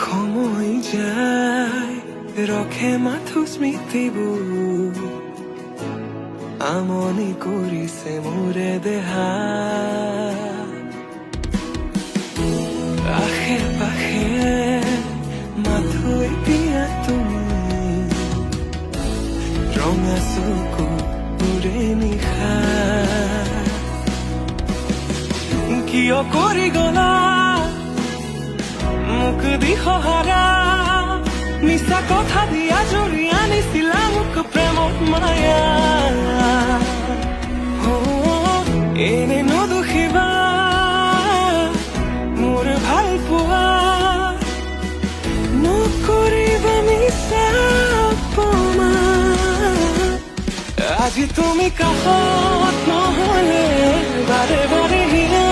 সময় যায় ৰখে মাথো স্মৃতিবোৰ আমনি কৰিছে মোৰে দেহা আশে পাশে মাথো এতিয়া তুমি ৰঙা চকু মোৰে নিশা কিয় কৰি গলা মোক দিশহাৰা মিছা কথা দিয়া জৰি আনিছিলা মোক প্ৰেমত মায়া এনে নদুখিবা মোৰ ভাল পোৱা নকৰিবা মিছা অপমান আজি তুমি কাষত নহলে বাৰে বাৰে হিয়া